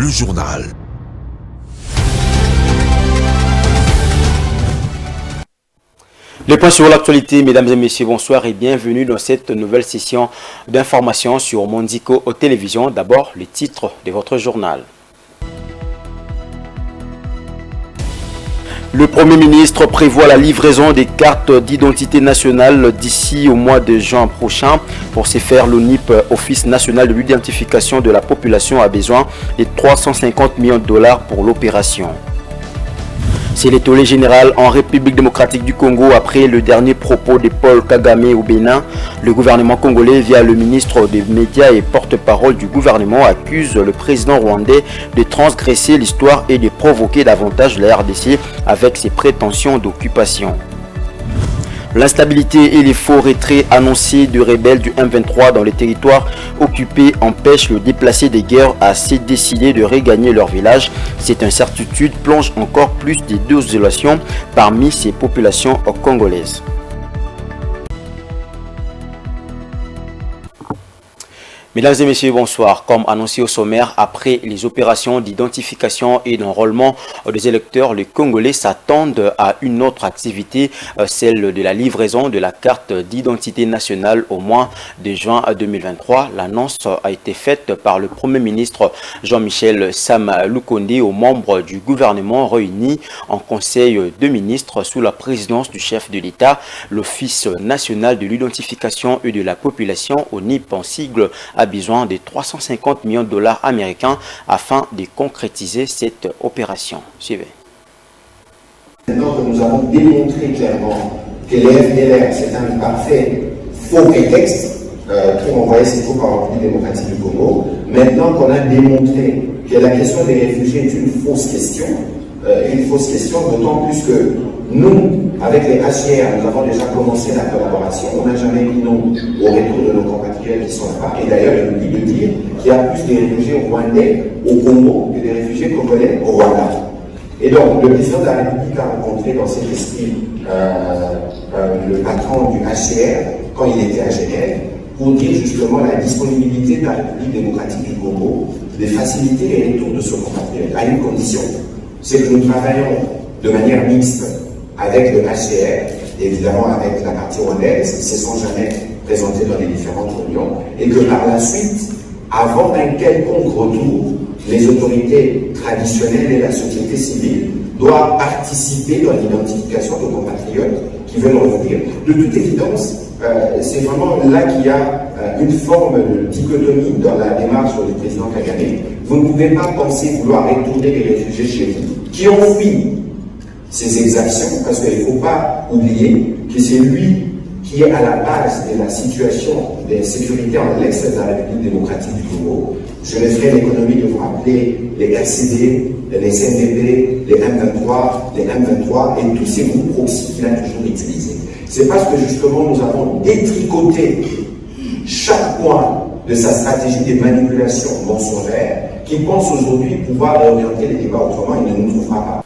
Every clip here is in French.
le journal. Les points sur l'actualité, mesdames et messieurs, bonsoir et bienvenue dans cette nouvelle session d'information sur Mondico aux télévisions. D'abord, les titres de votre journal. Le Premier ministre prévoit la livraison des cartes d'identité nationale d'ici au mois de juin prochain. Pour ce faire, l'ONIP, Office national de l'identification de la population, a besoin de 350 millions de dollars pour l'opération. C'est le tollé général en République démocratique du Congo après le dernier propos de Paul Kagame au Bénin. Le gouvernement congolais, via le ministre des Médias et porte-parole du gouvernement, accuse le président rwandais de transgresser l'histoire et de provoquer davantage la RDC avec ses prétentions d'occupation. L'instabilité et les faux retraits annoncés de rebelles du M23 dans les territoires occupés empêchent le déplacé des guerres à se décider de regagner leur village. Cette incertitude plonge encore plus de désolation parmi ces populations congolaises. Mesdames et messieurs, bonsoir. Comme annoncé au sommaire, après les opérations d'identification et d'enrôlement des électeurs, les Congolais s'attendent à une autre activité, celle de la livraison de la carte d'identité nationale au mois de juin 2023. L'annonce a été faite par le Premier ministre Jean-Michel Sam Lukonde aux membres du gouvernement réunis en Conseil de ministres sous la présidence du chef de l'État. L'Office national de l'identification et de la population, ONIP en sigle, a besoin de 350 millions de dollars américains afin de concrétiser cette opération. Suivez. Maintenant que nous avons démontré clairement que les FDLR, c'est un parfait faux prétexte pour envoyer ces troupes en République démocratique du Congo, maintenant qu'on a démontré que la question des réfugiés est une fausse question, d'autant plus que nous, avec les HCR, nous avons déjà commencé la collaboration. On n'a jamais dit non au retour de nos compatriotes qui sont là-bas. Et d'ailleurs, je oublie de dire qu'il y a plus de réfugiés rwandais au Congo que des réfugiés congolais au Rwanda. Et donc, le président de la République a rencontré dans cet esprit le patron du HCR quand il était à Genève pour dire justement la disponibilité de la République démocratique du Congo de faciliter les retours de ce compatriote à une condition. C'est que nous travaillons de manière mixte avec le HCR, évidemment avec la partie rwandaise, qui ne se sont jamais présentés dans les différentes réunions, et que par la suite, avant un quelconque retour, les autorités traditionnelles et la société civile doivent participer dans l'identification de compatriotes qui veulent revenir. De toute évidence, c'est vraiment là qu'il y a une forme de dichotomie dans la démarche du président Kagame. Vous ne pouvez pas penser vouloir retourner les réfugiés chez vous, qui ont fui ces exactions, parce qu'il ne faut pas oublier que c'est lui qui est à la base de la situation de sécurité en l'est de la République démocratique du Congo. Je me ferai l'économie de vous rappeler les RCD, les CNDP, les M23 et tous ces groupes proxy qu'il a toujours utilisés. C'est parce que justement nous avons détricoté chaque point de sa stratégie de manipulation mensongère qu'il pense aujourd'hui pouvoir orienter les débats autrement, il ne nous trouvera pas.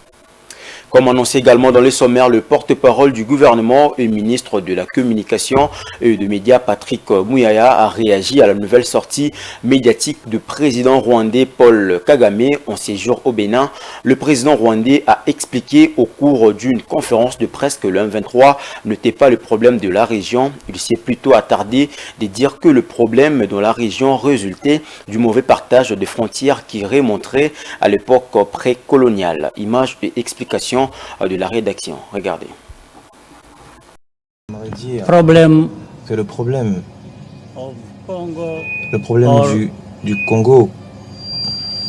Comme annoncé également dans les sommaires, le porte-parole du gouvernement et ministre de la Communication et des Médias, Patrick Muyaya, a réagi à la nouvelle sortie médiatique du président rwandais Paul Kagame en séjour au Bénin. Le président rwandais a expliqué au cours d'une conférence de presse que le M23 n'était pas le problème de la région. Il s'est plutôt attardé de dire que le problème dans la région résultait du mauvais partage des frontières qui remonterait à l'époque précoloniale. Images et explications de la rédaction. Regardez. On aurait dit Problème que le problème or du Congo,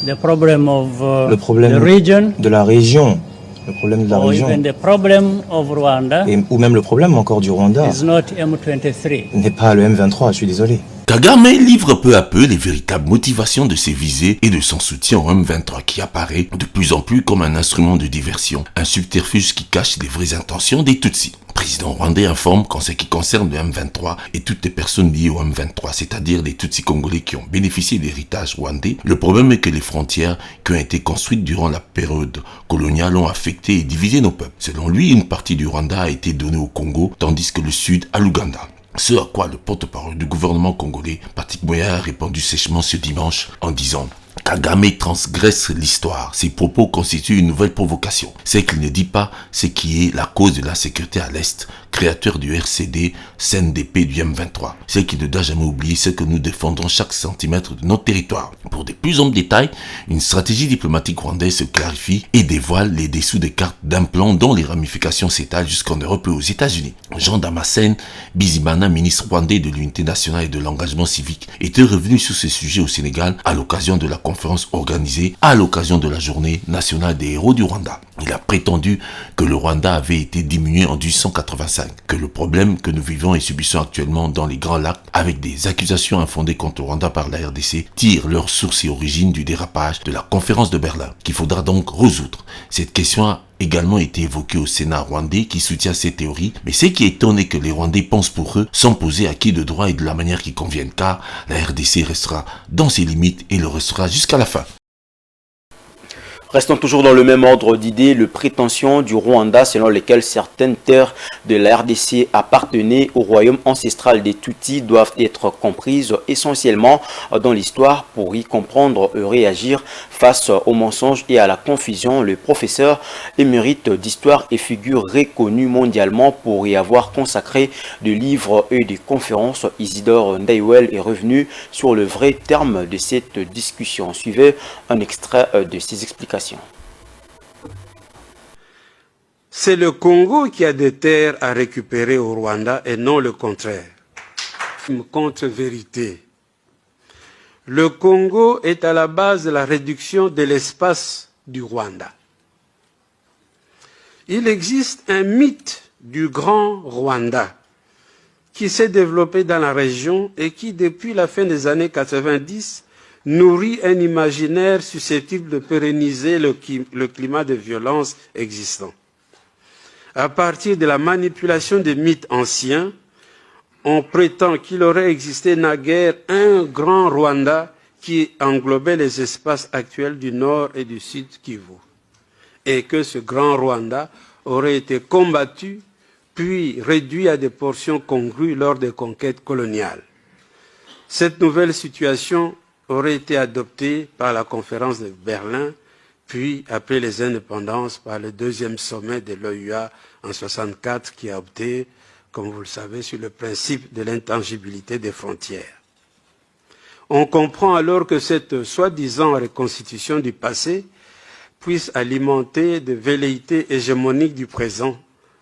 the problem of le problème the region, de la région, le problème de la or région, even the problem of Rwanda ou même le problème encore du Rwanda, is not M23. n'est pas le M23, je suis désolé. Kagame livre peu à peu les véritables motivations de ses visées et de son soutien au M23 qui apparaît de plus en plus comme un instrument de diversion, un subterfuge qui cache les vraies intentions des Tutsis. Le président rwandais informe qu'en ce qui concerne le M23 et toutes les personnes liées au M23, c'est-à-dire les Tutsis congolais qui ont bénéficié de l'héritage rwandais, le problème est que les frontières qui ont été construites durant la période coloniale ont affecté et divisé nos peuples. Selon lui, une partie du Rwanda a été donnée au Congo, tandis que le sud à l'Ouganda. Ce à quoi le porte-parole du gouvernement congolais, Patrick Muyaya, a répondu sèchement ce dimanche en disant Kagame transgresse l'histoire. Ses propos constituent une nouvelle provocation. C'est qu'il ne dit pas ce qui est la cause de la sécurité à l'Est, créateur du RCD, CNDP du M23. C'est qu'il ne doit jamais oublier ce que nous défendons chaque centimètre de notre territoire. Pour de plus amples détails, une stratégie diplomatique rwandaise se clarifie et dévoile les dessous des cartes d'un plan dont les ramifications s'étalent jusqu'en Europe et aux États-Unis. Jean Damascène Bizimana, ministre rwandais de l'unité nationale et de l'engagement civique, était revenu sur ce sujet au Sénégal à l'occasion de la conférence organisée à l'occasion de la journée nationale des héros du Rwanda. Il a prétendu que le Rwanda avait été diminué en 1885, que le problème que nous vivons et subissons actuellement dans les Grands Lacs, avec des accusations infondées contre le Rwanda par la RDC, tire leur source et origine du dérapage de la conférence de Berlin, qu'il faudra donc résoudre. Cette question a également été évoquée au Sénat rwandais qui soutient ces théories, mais ce qui étonne est que les Rwandais pensent pour eux sans poser à qui de droit et de la manière qui convienne, car la RDC restera dans ses limites et le restera jusqu'à la fin. Restons toujours dans le même ordre d'idées, les prétentions du Rwanda selon lesquelles certaines terres de la RDC appartenaient au royaume ancestral des Tutsis doivent être comprises essentiellement dans l'histoire pour y comprendre et réagir face aux mensonges et à la confusion. Le professeur émérite d'histoire et figure reconnue mondialement pour y avoir consacré des livres et des conférences. Isidore Ndaiwel est revenu sur le vrai terme de cette discussion. Suivez un extrait de ses explications. C'est le Congo qui a des terres à récupérer au Rwanda et non le contraire. Une contre-vérité. Le Congo est à la base de la réduction de l'espace du Rwanda. Il existe un mythe du grand Rwanda qui s'est développé dans la région et qui, depuis la fin des années 90, nourrit un imaginaire susceptible de pérenniser le climat de violence existant. À partir de la manipulation des mythes anciens, on prétend qu'il aurait existé naguère un grand Rwanda qui englobait les espaces actuels du nord et du sud Kivu, et que ce grand Rwanda aurait été combattu puis réduit à des portions congrues lors des conquêtes coloniales. Cette nouvelle situation aurait été adoptée par la conférence de Berlin, puis après les indépendances par le deuxième sommet de l'OUA en 1964 qui a opté, comme vous le savez, sur le principe de l'intangibilité des frontières. On comprend alors que cette soi-disant reconstitution du passé puisse alimenter des velléités hégémoniques du présent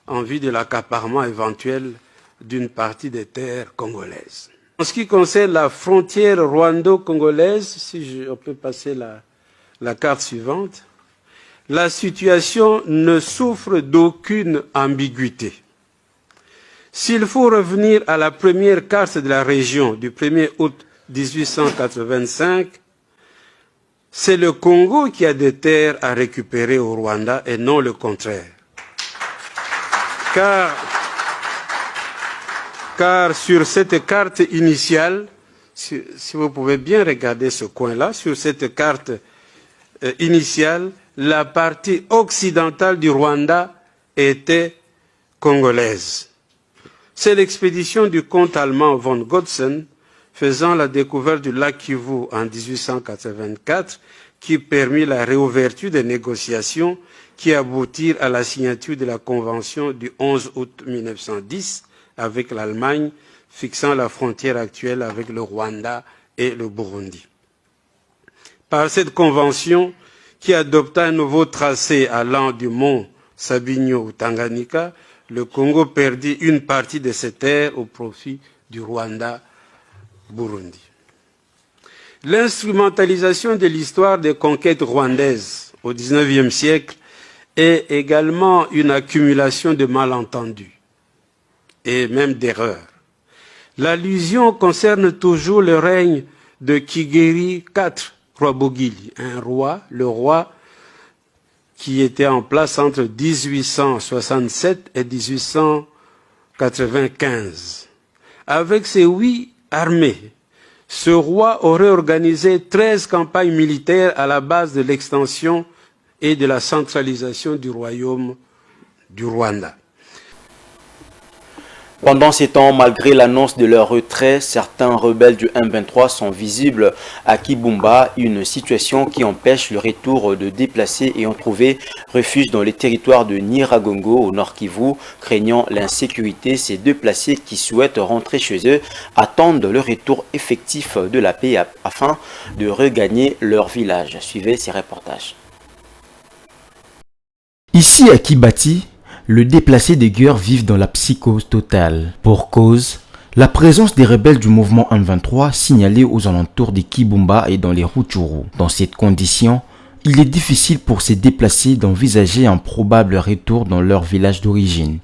en vue de l'accaparement éventuel d'une partie des terres congolaises. En ce qui concerne la frontière rwando-congolaise, si on peut passer la carte suivante, la situation ne souffre d'aucune ambiguïté. S'il faut revenir à la première carte de la région du 1er août 1885, c'est le Congo qui a des terres à récupérer au Rwanda et non le contraire. Car sur cette carte initiale, si vous pouvez bien regarder ce coin-là, sur cette carte initiale, la partie occidentale du Rwanda était congolaise. C'est l'expédition du comte allemand von Gotzen faisant la découverte du lac Kivu en 1884 qui permit la réouverture des négociations qui aboutirent à la signature de la convention du 11 août 1910 avec l'Allemagne, fixant la frontière actuelle avec le Rwanda et le Burundi. Par cette convention, qui adopta un nouveau tracé allant du mont Sabinyo au Tanganyika, le Congo perdit une partie de ses terres au profit du Rwanda-Burundi. L'instrumentalisation de l'histoire des conquêtes rwandaises au XIXe siècle est également une accumulation de malentendus et même d'erreurs. L'allusion concerne toujours le règne de Kigeri IV Rwabugili, un roi, le roi qui était en place entre 1867 et 1895. Avec ses 8 armées, ce roi aurait organisé 13 campagnes militaires à la base de l'extension et de la centralisation du royaume du Rwanda. Pendant ces temps, malgré l'annonce de leur retrait, certains rebelles du M23 sont visibles à Kibumba, une situation qui empêche le retour de déplacés ayant trouvé refuge dans les territoires de Nyiragongo au Nord Kivu. Craignant l'insécurité, ces déplacés qui souhaitent rentrer chez eux attendent le retour effectif de la paix afin de regagner leur village. Suivez ces reportages. Ici à Kibati, le déplacé des guerres vivent dans la psychose totale. Pour cause, la présence des rebelles du mouvement M23 signalés aux alentours de Kibumba et dans les Rutshuru. Dans cette condition, il est difficile pour ces déplacés d'envisager un probable retour dans leur village d'origine.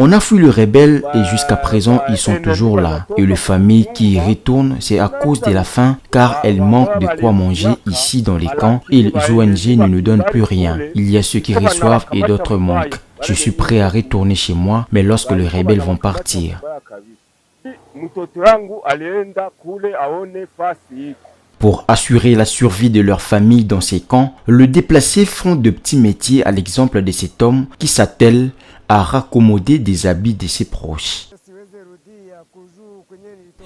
On a fui le rebelle et jusqu'à présent ils sont toujours là. Et les familles qui y retournent, c'est à cause de la faim car elles manquent de quoi manger ici dans les camps et les ONG ne nous donnent plus rien. Il y a ceux qui reçoivent et d'autres manquent. Je suis prêt à retourner chez moi, mais lorsque les rebelles vont partir. Pour assurer la survie de leur famille dans ces camps, les déplacés font de petits métiers à l'exemple de cet homme qui s'attelle à raccommoder des habits de ses proches.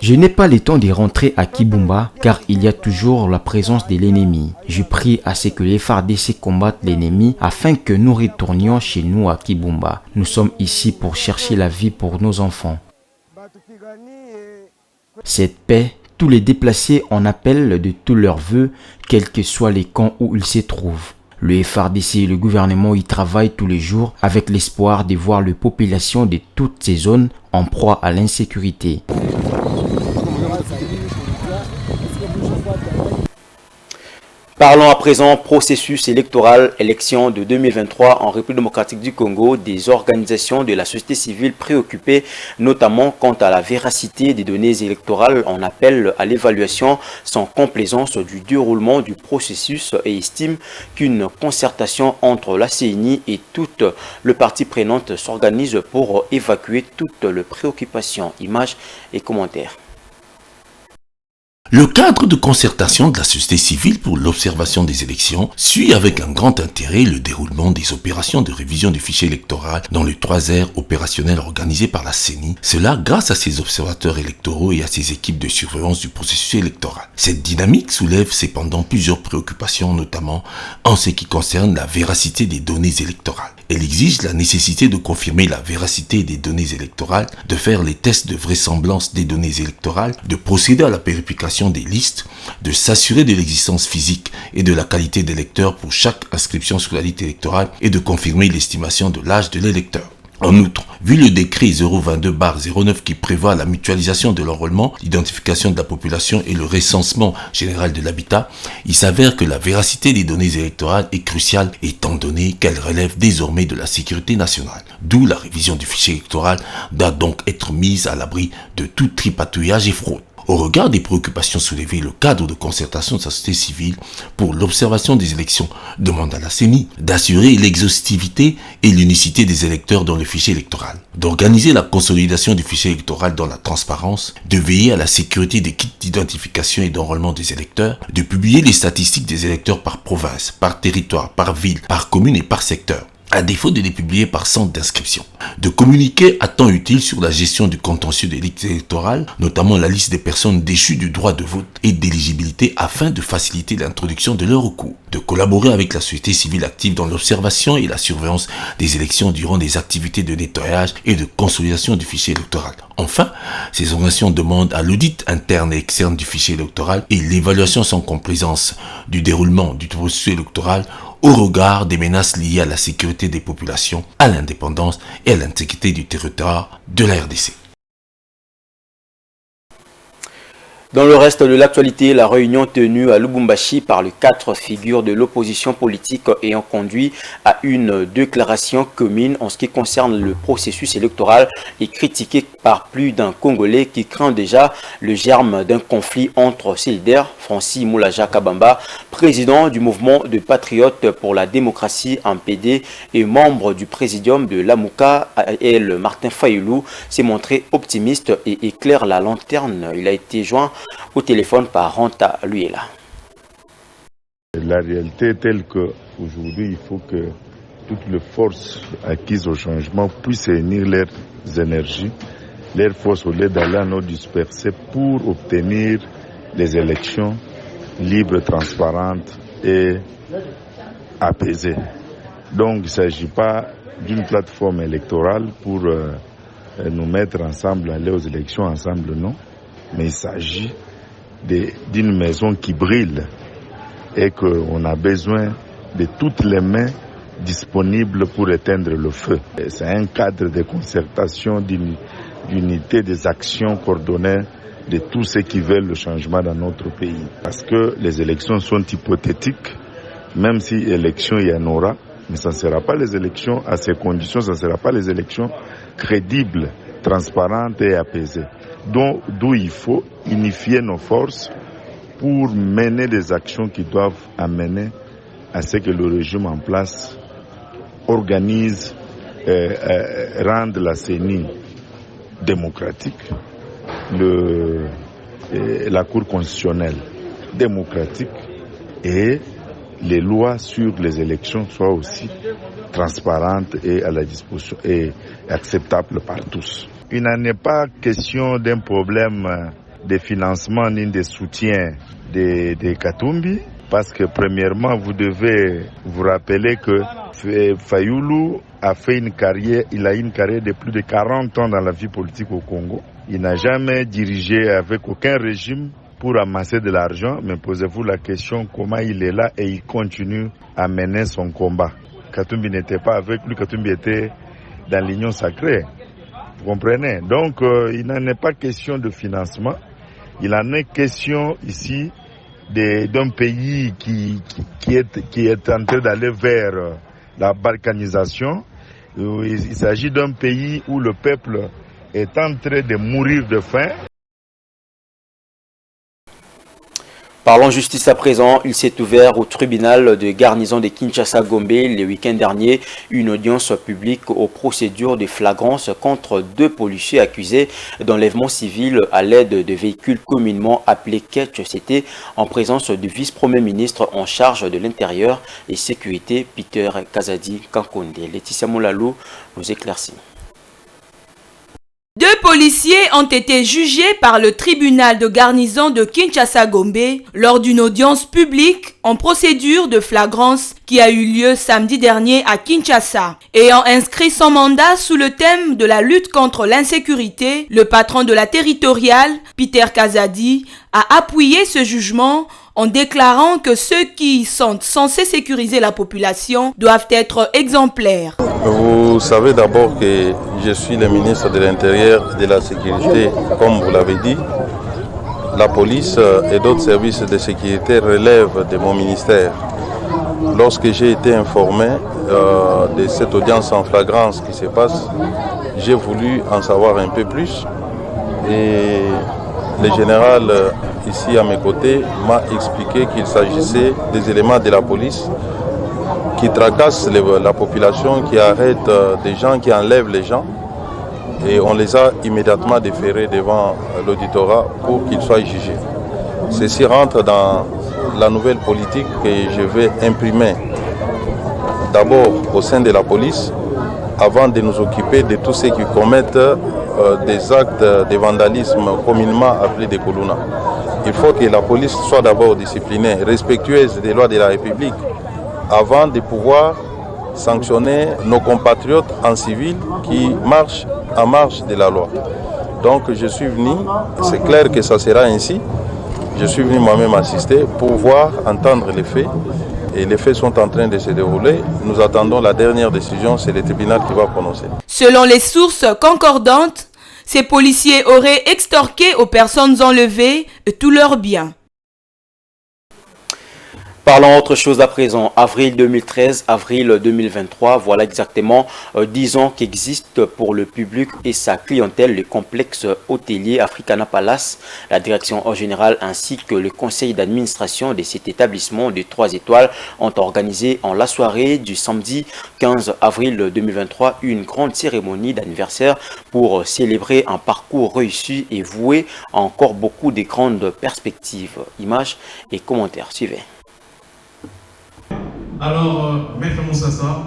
Je n'ai pas le temps de rentrer à Kibumba car il y a toujours la présence de l'ennemi. Je prie à ce que les FARDC combattent l'ennemi afin que nous retournions chez nous à Kibumba. Nous sommes ici pour chercher la vie pour nos enfants. Cette paix, tous les déplacés en appellent de tous leurs vœux, quels que soient les camps où ils se trouvent. Le FARDC et le gouvernement y travaillent tous les jours avec l'espoir de voir les populations de toutes ces zones en proie à l'insécurité. Parlons à présent processus électoral, élection de 2023 en République démocratique du Congo, des organisations de la société civile préoccupées notamment quant à la véracité des données électorales. On appelle à l'évaluation sans complaisance du déroulement du processus et estime qu'une concertation entre la CENI et toutes les parties prenantes s'organise pour évacuer toutes les préoccupations. Images et commentaires. Le cadre de concertation de la société civile pour l'observation des élections suit avec un grand intérêt le déroulement des opérations de révision du fichier électoral dans les 3 aires opérationnelles organisées par la CENI, cela grâce à ses observateurs électoraux et à ses équipes de surveillance du processus électoral. Cette dynamique soulève cependant plusieurs préoccupations, notamment en ce qui concerne la véracité des données électorales. Elle exige la nécessité de confirmer la véracité des données électorales, de faire les tests de vraisemblance des données électorales, de procéder à la vérification des listes, de s'assurer de l'existence physique et de la qualité des lecteurs pour chaque inscription sur la liste électorale et de confirmer l'estimation de l'âge de l'électeur. En outre, vu le décret 022/09 qui prévoit la mutualisation de l'enrôlement, l'identification de la population et le recensement général de l'habitat, il s'avère que la véracité des données électorales est cruciale étant donné qu'elle relève désormais de la sécurité nationale. D'où la révision du fichier électoral doit donc être mise à l'abri de tout tripatouillage et fraude. Au regard des préoccupations soulevées, le cadre de concertation de la société civile pour l'observation des élections demande à la CENI d'assurer l'exhaustivité et l'unicité des électeurs dans le fichier électoral, d'organiser la consolidation du fichier électoral dans la transparence, de veiller à la sécurité des kits d'identification et d'enrôlement des électeurs, de publier les statistiques des électeurs par province, par territoire, par ville, par commune et par secteur, à défaut de les publier par centre d'inscription, de communiquer à temps utile sur la gestion du contentieux des listes électorales, notamment la liste des personnes déchues du droit de vote et d'éligibilité afin de faciliter l'introduction de leurs recours, de collaborer avec la société civile active dans l'observation et la surveillance des élections durant des activités de nettoyage et de consolidation du fichier électoral. Enfin, ces organisations demandent à l'audit interne et externe du fichier électoral et l'évaluation sans complaisance du déroulement du processus électoral au regard des menaces liées à la sécurité des populations, à l'indépendance et à l'intégrité du territoire de la RDC. Dans le reste de l'actualité, la réunion tenue à Lubumbashi par les 4 figures de l'opposition politique ayant conduit à une déclaration commune en ce qui concerne le processus électoral est critiquée par plus d'un Congolais qui craint déjà le germe d'un conflit entre ses leaders. Francis Moulaja Kabamba, président du mouvement de patriotes pour la démocratie en PD et membre du présidium de l'Amouka, et le Martin Fayoulou, s'est montré optimiste et éclaire la lanterne. Il a été joint au téléphone par Ranta Luela. La réalité est telle qu'aujourd'hui, il faut que toutes les forces acquises au changement puissent réunir leurs énergies, leurs forces au lieu d'aller à nos disperser pour obtenir des élections libres, transparentes et apaisées. Donc il ne s'agit pas d'une plateforme électorale pour nous mettre ensemble, aller aux élections ensemble, non. Mais il s'agit d'une maison qui brille et qu'on a besoin de toutes les mains disponibles pour éteindre le feu. C'est un cadre de concertation, d'unité des actions coordonnées de tous ceux qui veulent le changement dans notre pays. Parce que les élections sont hypothétiques, même si élections il y en aura, mais ça ne sera pas les élections à ces conditions, ça ne sera pas les élections crédibles, transparentes et apaisées. D'où il faut unifier nos forces pour mener des actions qui doivent amener à ce que le régime en place organise, rende la CENI démocratique, la Cour constitutionnelle démocratique et les lois sur les élections soient aussi transparentes et à la disposition et acceptables par tous. Il n'en est pas question d'un problème de financement ni de soutien de Katumbi, parce que premièrement, vous devez vous rappeler que Fayulu a fait une carrière, il a une carrière de plus de 40 ans dans la vie politique au Congo. Il n'a jamais dirigé avec aucun régime pour amasser de l'argent, mais posez-vous la question comment il est là et il continue à mener son combat. Katumbi n'était pas avec lui, Katumbi était dans l'union sacrée. Vous comprenez? Donc, il n'en est pas question de financement. Il en est question ici d'un pays qui est en train d'aller vers la balkanisation. Il s'agit d'un pays où le peuple est en train de mourir de faim. Parlons justice à présent. Il s'est ouvert au tribunal de garnison de Kinshasa-Gombe le week-end dernier une audience publique aux procédures de flagrance contre 2 policiers accusés d'enlèvement civil à l'aide de véhicules communément appelés ketch. C'était en présence du vice-premier ministre en charge de l'intérieur et sécurité, Peter Kazadi Kankonde. Laetitia Molalou nous éclaircit. 2 policiers ont été jugés par le tribunal de garnison de Kinshasa-Gombe lors d'une audience publique en procédure de flagrance qui a eu lieu samedi dernier à Kinshasa. Ayant inscrit son mandat sous le thème de la lutte contre l'insécurité, le patron de la territoriale, Peter Kazadi, a appuyé ce jugement en déclarant que ceux qui sont censés sécuriser la population doivent être exemplaires. Vous savez d'abord que je suis le ministre de l'Intérieur et de la Sécurité, comme vous l'avez dit. La police et d'autres services de sécurité relèvent de mon ministère. Lorsque j'ai été informé de cette audience en flagrance qui se passe, j'ai voulu en savoir un peu plus. Et le général ici à mes côtés m'a expliqué qu'il s'agissait des éléments de la police qui tracassent la population, qui arrêtent des gens, qui enlèvent les gens. Et on les a immédiatement déférés devant l'auditorat pour qu'ils soient jugés. Ceci rentre dans la nouvelle politique que je vais imprimer d'abord au sein de la police avant de nous occuper de tous ceux qui commettent des actes de vandalisme communément appelés des Kuluna. Il faut que la police soit d'abord disciplinée, respectueuse des lois de la République, avant de pouvoir sanctionner nos compatriotes en civil qui marchent en marge de la loi. Donc je suis venu, c'est clair que ça sera ainsi, je suis venu moi-même assister pour voir, entendre les faits, et les faits sont en train de se dérouler. Nous attendons la dernière décision, c'est le tribunal qui va prononcer. Selon les sources concordantes, ces policiers auraient extorqué aux personnes enlevées tous leurs biens. Parlons autre chose à présent. Avril 2013, avril 2023, voilà exactement 10 ans qu'existe pour le public et sa clientèle le complexe hôtelier Africana Palace. La direction générale ainsi que le conseil d'administration de cet établissement de 3 étoiles ont organisé en la soirée du samedi 15 avril 2023 une grande cérémonie d'anniversaire pour célébrer un parcours réussi et voué à encore beaucoup de grandes perspectives. Images et commentaires, suivez. Alors, Maître Moussassa,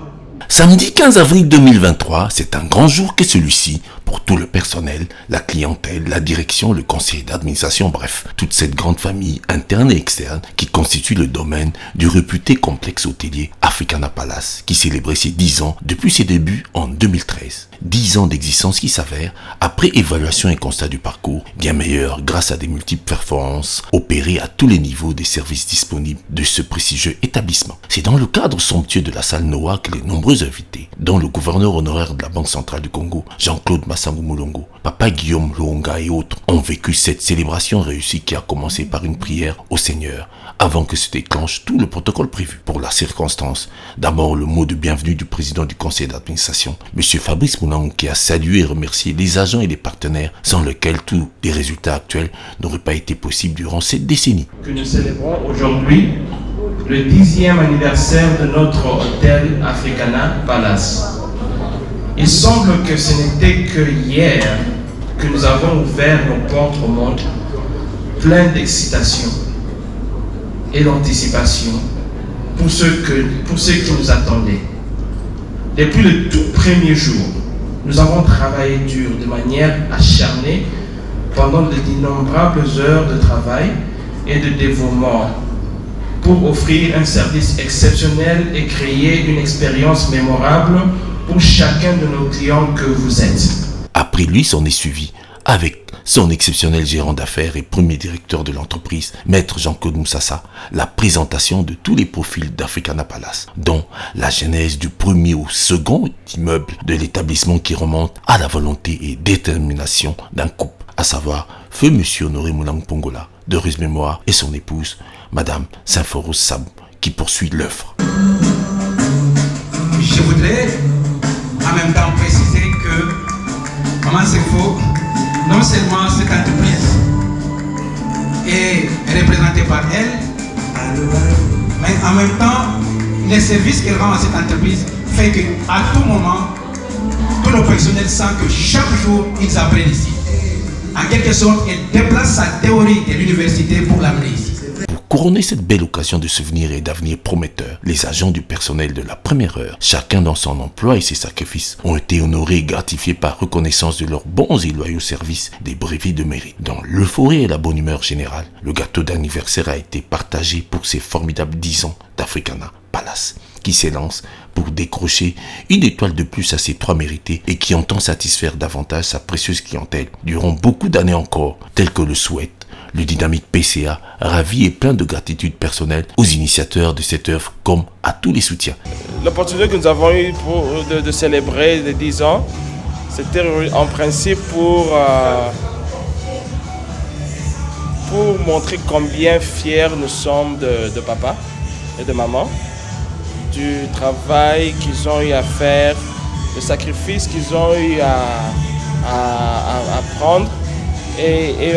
Samedi 15 avril 2023, c'est un grand jour que celui-ci pour tout le personnel, la clientèle, la direction, le conseil d'administration, bref, toute cette grande famille interne et externe qui constitue le domaine du réputé complexe hôtelier Africana Palace qui célébrait ses 10 ans depuis ses débuts en 2013. 10 ans d'existence qui s'avèrent, après évaluation et constat du parcours, bien meilleur grâce à des multiples performances opérées à tous les niveaux des services disponibles de ce prestigieux établissement. C'est dans le cadre somptueux de la salle Noah que les nombreux invités, dont le gouverneur honoraire de la Banque centrale du Congo, Jean-Claude Massamou Moulongo, Papa Guillaume Luonga et autres, ont vécu cette célébration réussie qui a commencé par une prière au Seigneur avant que se déclenche tout le protocole prévu. Pour la circonstance, d'abord le mot de bienvenue du président du conseil d'administration, M. Fabrice Moulongo, qui a salué et remercié les agents et les partenaires sans lesquels tous les résultats actuels n'auraient pas été possibles durant cette décennie. Que nous célébrons aujourd'hui le 10e anniversaire de notre hôtel Africana Palace. Il semble que ce n'était que hier que nous avons ouvert nos portes au monde, plein d'excitation et d'anticipation pour ceux qui nous attendaient. Depuis le tout premier jour, nous avons travaillé dur de manière acharnée pendant d'innombrables heures de travail et de dévouement pour offrir un service exceptionnel et créer une expérience mémorable pour chacun de nos clients que vous êtes. Après lui, s'en est suivi, avec son exceptionnel gérant d'affaires et premier directeur de l'entreprise, Maître Jean-Claude Moussassa, la présentation de tous les profils d'Africana Palace, dont la genèse du premier au second immeuble de l'établissement qui remonte à la volonté et détermination d'un couple, à savoir Feu Monsieur Honoré Moulang Pongola, d'heureuse mémoire, et son épouse, Madame Symphoros Sabou, qui poursuit l'œuvre. Je voudrais en même temps préciser que Maman Sefo, non seulement cette entreprise est représentée par elle, mais en même temps, les services qu'elle rend à cette entreprise fait qu'à tout moment, tous nos personnels sentent que chaque jour, ils apprennent ici. En quelque sorte, elle déplace sa théorie de l'université pour l'amener ici. Pour couronner cette belle occasion de souvenirs et d'avenir prometteur, les agents du personnel de la première heure, chacun dans son emploi et ses sacrifices, ont été honorés et gratifiés par reconnaissance de leurs bons et loyaux services des brevets de mérite. Dans l'euphorie et la bonne humeur générale, le gâteau d'anniversaire a été partagé pour ces formidables 10 ans d'Africana Palace, qui s'élance pour décrocher une étoile de plus à ses 3 mérités et qui entend satisfaire davantage sa précieuse clientèle durant beaucoup d'années encore, tel que le souhaite le dynamique PCA, ravi et plein de gratitude personnelle aux initiateurs de cette œuvre comme à tous les soutiens. L'opportunité que nous avons eue de célébrer les 10 ans, c'était en principe pour montrer combien fiers nous sommes de papa et de maman, du travail qu'ils ont eu à faire, le sacrifice qu'ils ont eu à prendre. Et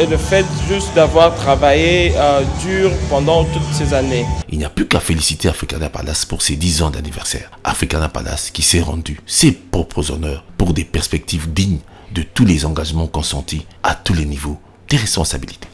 le fait juste d'avoir travaillé dur pendant toutes ces années. Il n'y a plus qu'à féliciter Africana Palace pour ses 10 ans d'anniversaire. Africana Palace qui s'est rendu ses propres honneurs pour des perspectives dignes de tous les engagements consentis à tous les niveaux des responsabilités.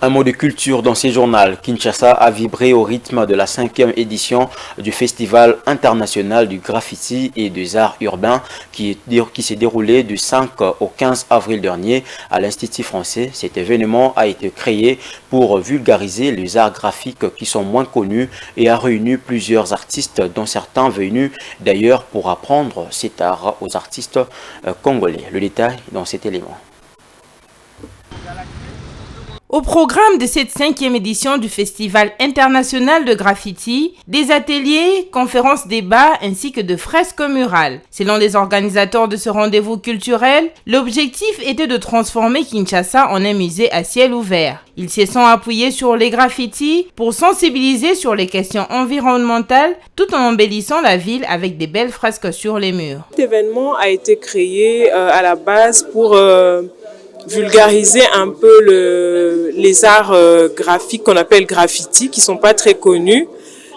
Un mot de culture dans ces journaux. Kinshasa a vibré au rythme de la 5e édition du Festival international du graffiti et des arts urbains qui s'est déroulé du 5 au 15 avril dernier à l'Institut français. Cet événement a été créé pour vulgariser les arts graphiques qui sont moins connus et a réuni plusieurs artistes, dont certains venus d'ailleurs pour apprendre cet art aux artistes congolais. Le détail dans cet élément. Au programme de cette 5e édition du Festival international de graffiti, des ateliers, conférences, débats ainsi que de fresques murales. Selon les organisateurs de ce rendez-vous culturel, l'objectif était de transformer Kinshasa en un musée à ciel ouvert. Ils se sont appuyés sur les graffitis pour sensibiliser sur les questions environnementales tout en embellissant la ville avec des belles fresques sur les murs. Cet événement a été créé à la base pour vulgariser un peu les arts graphiques qu'on appelle graffiti, qui sont pas très connus.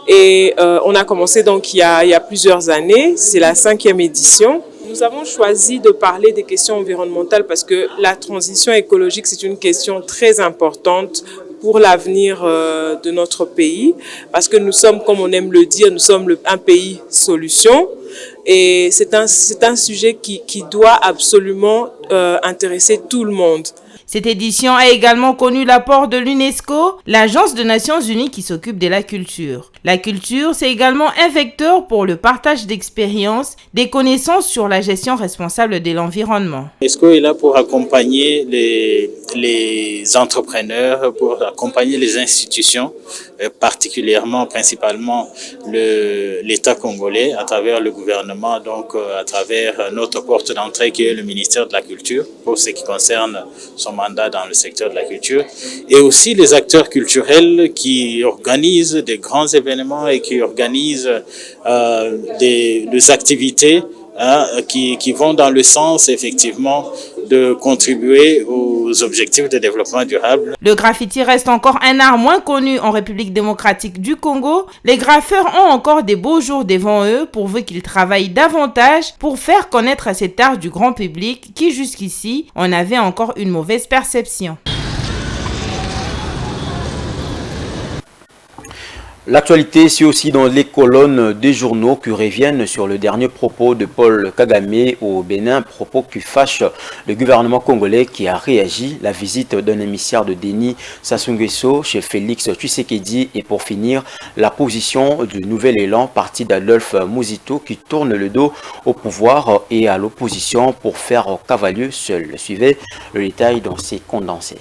Et on a commencé donc il y a plusieurs années, c'est la 5e édition. Nous avons choisi de parler des questions environnementales parce que la transition écologique, c'est une question très importante pour l'avenir de notre pays, parce que nous sommes, comme on aime le dire, nous sommes un pays solution. Et c'est un sujet qui doit absolument intéresser tout le monde. Cette édition a également connu l'apport de l'UNESCO, l'Agence des Nations Unies qui s'occupe de la culture. La culture, c'est également un vecteur pour le partage d'expériences, des connaissances sur la gestion responsable de l'environnement. l'UNESCO est là pour accompagner les entrepreneurs, pour accompagner les institutions, principalement l'État congolais à travers le gouvernement, donc à travers notre porte d'entrée qui est le ministère de la Culture pour ce qui concerne son mandat dans le secteur de la culture, et aussi les acteurs culturels qui organisent des grands événements et qui organisent des activités qui vont dans le sens effectivement de contribuer aux objectifs de développement durable. Le graffiti reste encore un art moins connu en République démocratique du Congo. Les graffeurs ont encore des beaux jours devant eux pourvu qu'ils travaillent davantage pour faire connaître cet art du grand public qui jusqu'ici en avait encore une mauvaise perception. L'actualité, c'est aussi dans les colonnes des journaux qui reviennent sur le dernier propos de Paul Kagame au Bénin, propos qui fâche le gouvernement congolais qui a réagi. La visite d'un émissaire de Denis Sassou Nguesso chez Félix Tshisekedi et pour finir, la position du nouvel élan parti d'Adolphe Muzito qui tourne le dos au pouvoir et à l'opposition pour faire cavalier seul. Suivez le détail dans ces condensés.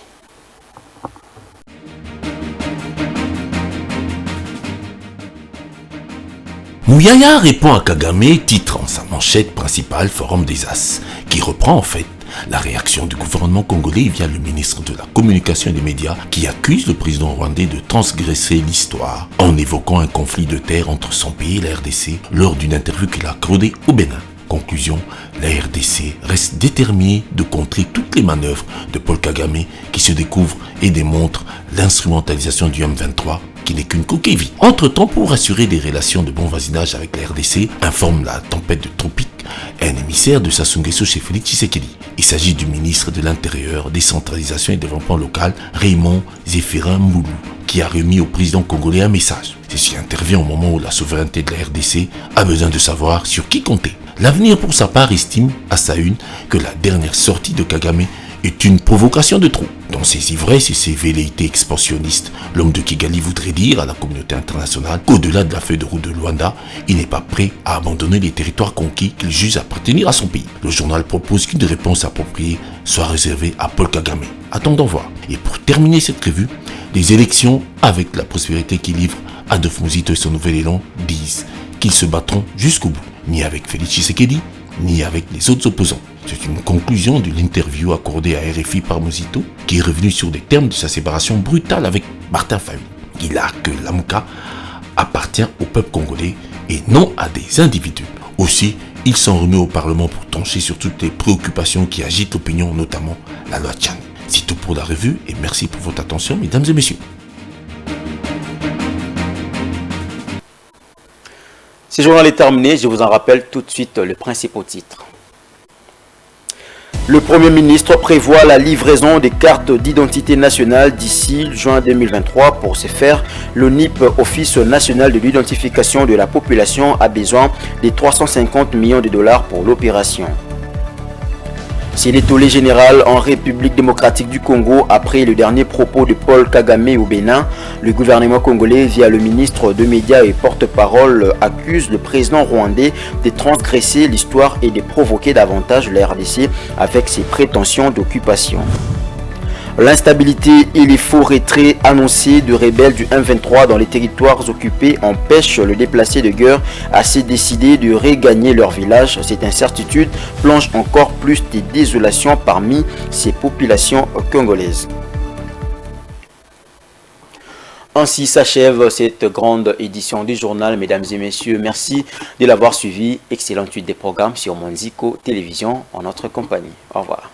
Mouyaya répond à Kagame, titre en sa manchette principale Forum des As, qui reprend en fait la réaction du gouvernement congolais via le ministre de la Communication et des Médias qui accuse le président rwandais de transgresser l'histoire en évoquant un conflit de terre entre son pays et la RDC lors d'une interview qu'il a accordée au Bénin. Conclusion, la RDC reste déterminée de contrer toutes les manœuvres de Paul Kagame qui se découvre et démontre l'instrumentalisation du M23 qui n'est qu'une coquille vide. Entre-temps, pour assurer des relations de bon voisinage avec la RDC, informe la tempête de tropique, un émissaire de Sassou Nguesso chez Félix Tshisekedi. Il s'agit du ministre de l'Intérieur, Décentralisation et Développement local, Raymond Zéphirin Mboulou, qui a remis au président congolais un message. Ceci intervient au moment où la souveraineté de la RDC a besoin de savoir sur qui compter. L'avenir, pour sa part, estime à sa une que la dernière sortie de Kagame est une provocation de trop. Dans ses ivresses et ses velléités expansionnistes, l'homme de Kigali voudrait dire à la communauté internationale qu'au-delà de la feuille de route de Luanda, il n'est pas prêt à abandonner les territoires conquis qu'il juge appartenir à son pays. Le journal propose qu'une réponse appropriée soit réservée à Paul Kagame. Attendons voir. Et pour terminer cette revue, les élections avec la prospérité qui livre Adolphe Muzito et son nouvel élan disent qu'ils se battront jusqu'au bout, ni avec Félix Tshisekedi, ni avec les autres opposants. C'est une conclusion de l'interview accordée à RFI par Muzito, qui est revenu sur des termes de sa séparation brutale avec Martin Fayulu. Il a que l'AMCA appartient au peuple congolais et non à des individus. Aussi, il s'en remet au Parlement pour trancher sur toutes les préoccupations qui agitent l'opinion, notamment la loi Tchani. C'est tout pour la revue et merci pour votre attention, mesdames et messieurs. Ce journal est terminé, je vous en rappelle tout de suite le principal titre. Le Premier ministre prévoit la livraison des cartes d'identité nationale d'ici juin 2023. Pour ce faire, l'ONIP, Office national de l'identification de la population, a besoin de 350 millions de dollars pour l'opération. C'est l'étoilé général en République démocratique du Congo après le dernier propos de Paul Kagame au Bénin. Le gouvernement congolais, via le ministre de Médias et porte-parole, accuse le président rwandais de transgresser l'histoire et de provoquer davantage la RDC avec ses prétentions d'occupation. L'instabilité et les faux retraits annoncés de rebelles du M23 dans les territoires occupés empêchent le déplacé de guerre à se décider de regagner leur village. Cette incertitude plonge encore plus de désolation parmi ces populations congolaises. Ainsi s'achève cette grande édition du journal, mesdames et messieurs. Merci de l'avoir suivi. Excellente suite des programmes sur Monzico Télévision en notre compagnie. Au revoir.